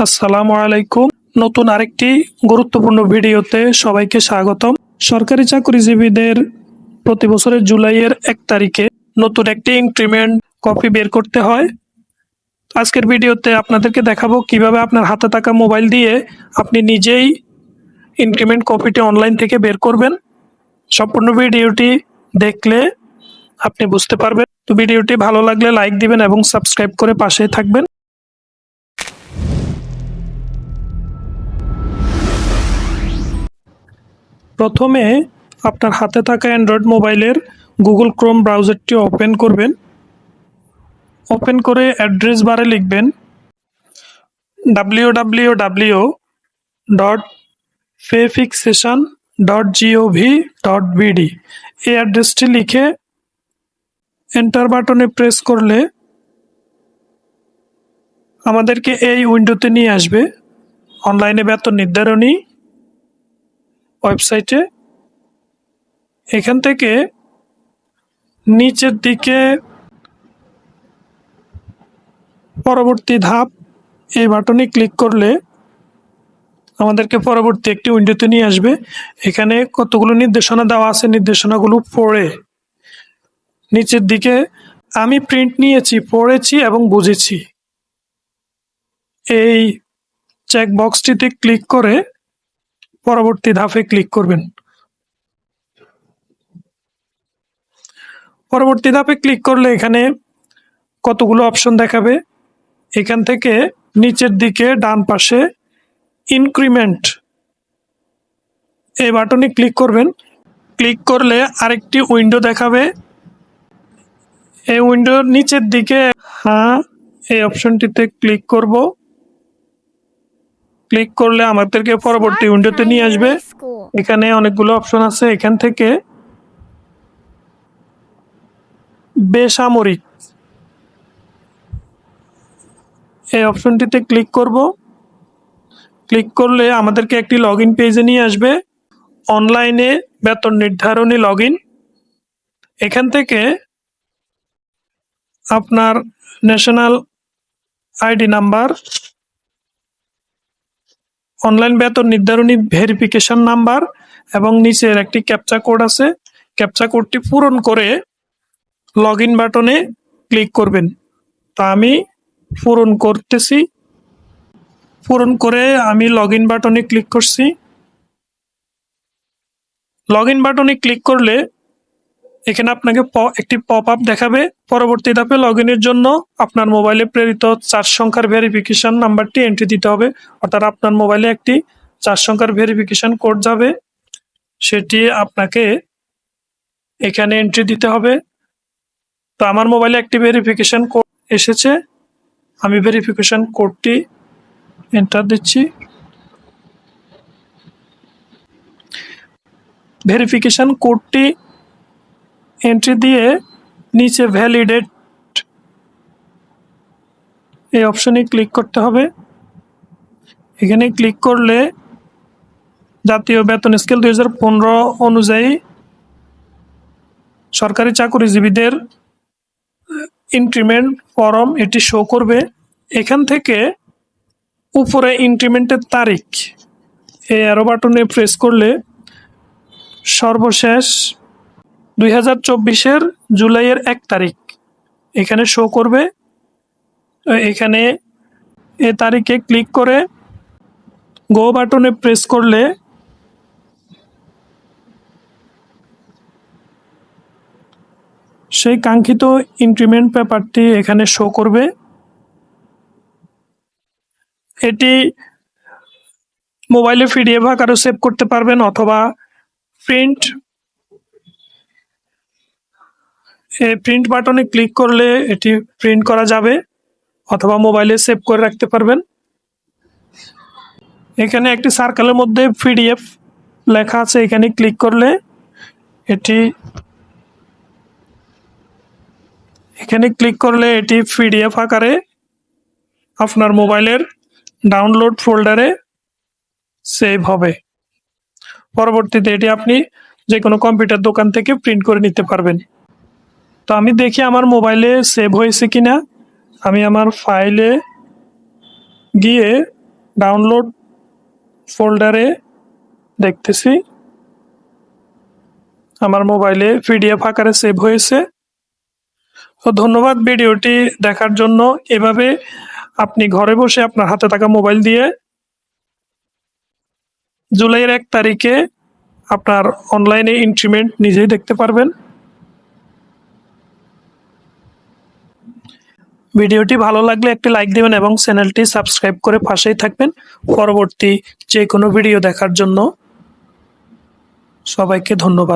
আসসালামু আলাইকুম। নতুন আরেকটি গুরুত্বপূর্ণ ভিডিওতে সবাইকে স্বাগতম। সরকারি চাকরিজীবীদের প্রতি বছরের জুলাইয়ের 1 তারিখে নতুন একটি ইনক্রিমেন্ট কপি বের করতে হয়। আজকের ভিডিওতে আপনাদেরকে দেখাবো কিভাবে আপনার হাতে থাকা মোবাইল দিয়ে আপনি নিজেই ইনক্রিমেন্ট কপিটি অনলাইন থেকে বের করবেন। সম্পূর্ণ ভিডিওটি দেখলে আপনি বুঝতে পারবেন। তো ভিডিওটি ভালো লাগলে লাইক দিবেন এবং সাবস্ক্রাইব করে পাশেই থাকবেন। প্রথমে আপনার হাতে থাকা অ্যান্ড্রয়েড মোবাইলের গুগল ক্রোম ব্রাউজারটি ওপেন করবেন। ওপেন করে অ্যাড্রেস বারে লিখবেন www.fafixation.gov.bd। এই অ্যাড্রেসটি লিখে এন্টার বাটনে প্রেস করলে আমাদেরকে এই উইন্ডোতে নিয়ে আসবে অনলাইনে বেতন নির্ধারণী ওয়েবসাইটে। এখান থেকে নিচের দিকে পরবর্তী ধাপ এই বাটনে ক্লিক করলে আমাদেরকে পরবর্তী একটি উইন্ডোতে নিয়ে আসবে। এখানে কতগুলো নির্দেশনা দেওয়া আছে, নির্দেশনাগুলো পড়ে নিচের দিকে আমি প্রিন্ট নিয়েছি, পড়েছি এবং বুঝেছি এই চেক বক্সটিতে ক্লিক করে পরবর্তী ধাপে ক্লিক করবেন। পরবর্তী ধাপে ক্লিক করলে এখানে কতগুলো অপশন দেখাবে। এখান থেকে নিচের দিকে ডান পাশে ইনক্রিমেন্ট এই বাটনে ক্লিক করবেন। ক্লিক করলে আরেকটি উইন্ডো দেখাবে। এই উইন্ডোর নিচের দিকে এই অপশনটিতে ক্লিক করব। ক্লিক করলে আমাদেরকে পরবর্তী উইন্ডোতে নিয়ে আসবে। এখানে অনেকগুলো অপশন আছে। এখান থেকে বেসামরিক এই অপশনটিতে ক্লিক করব। ক্লিক করলে আমাদেরকে একটি লগ ইন পেজে নিয়ে আসবে, অনলাইনে বেতন নির্ধারণী লগ ইন। এখান থেকে আপনার ন্যাশনাল আইডি নাম্বার, অনলাইন বেতন নির্ধারণী ভেরিফিকেশন নাম্বার এবং নিচের একটি ক্যাপচা কোড আছে। ক্যাপচা কোডটি পূরণ করে লগ ইন বাটনে ক্লিক করবেন। তা আমি পূরণ করতেছি। পূরণ করে আমি লগ ইন বাটনে ক্লিক করছি। লগ ইন বাটনে ক্লিক করলে এখানে আপনাকে একটি পপ আপ দেখাবে। পরবর্তী ধাপে লগ ইনের জন্য আপনার মোবাইলে প্রেরিত 4 সংখ্যার ভেরিফিকেশন নাম্বারটি এন্ট্রি দিতে হবে। অর্থাৎ আপনার মোবাইলে একটি 4 সংখ্যার ভেরিফিকেশন কোড যাবে, সেটি আপনাকে এখানে এন্ট্রি দিতে হবে। তো আমার মোবাইলে একটি ভেরিফিকেশন কোড এসেছে, আমি ভেরিফিকেশন কোডটি এন্টার দিচ্ছি। ভেরিফিকেশন কোডটি এন্ট্রি দিয়ে নিচে ভ্যালিডেট এই অপশনে ক্লিক করতে হবে। এখানে ক্লিক করলে জাতীয় বেতন স্কেল 2015 অনুযায়ী সরকারি চাকরিজীবীদের ইনক্রিমেন্ট ফরম এটি শো করবে। এখান থেকে উপরে ইনক্রিমেন্টের তারিখ এই অ্যারো বাটনে প্রেস করলে সর্বশেষ 2024-এর জুলাইয়ের 1 তারিখ এখানে শো করবে। এখানে এ তারিখে ক্লিক করে গো বাটনে প্রেস করলে সেই কাঙ্ক্ষিত ইনক্রিমেন্ট পেপারটি এখানে শো করবে। এটি মোবাইলে পিডিএফ আকারে সেভ করতে পারবেন অথবা প্রিন্ট বাটনে ক্লিক করলে এটি প্রিন্ট করা যাবে অথবা মোবাইলে সেভ করে রাখতে পারবেন। এখানে একটি সার্কেলের মধ্যে পিডিএফ লেখা আছে, এখানে ক্লিক করলে এটি পিডিএফ আকারে আপনার মোবাইলের ডাউনলোড ফোল্ডারে সেভ হবে। পরবর্তীতে এটি আপনি যে কোনো কম্পিউটার দোকান থেকে প্রিন্ট করে নিতে পারবেন। তো আমি দেখি আমার মোবাইলে সেভ হয়েছে কিনা। আমি আমার ফাইলে গিয়ে ডাউনলোড ফোল্ডারে দেখতেছি আমার মোবাইলে পিডিএফ আকারে সেভ হয়েছে। তো ধন্যবাদ ভিডিওটি দেখার জন্য। এভাবে আপনি ঘরে বসে আপনার হাতে থাকা মোবাইল দিয়ে জুলাইয়ের 1 তারিখে আপনার অনলাইনে ইনক্রিমেন্ট নিজেই দেখতে পারবেন। ভিডিওটি ভালো লাগলে একটি লাইক দিবেন এবং চ্যানেলটি সাবস্ক্রাইব করে পাশেই থাকবেন পরবর্তী যে কোনো ভিডিও দেখার জন্য। সবাইকে ধন্যবাদ।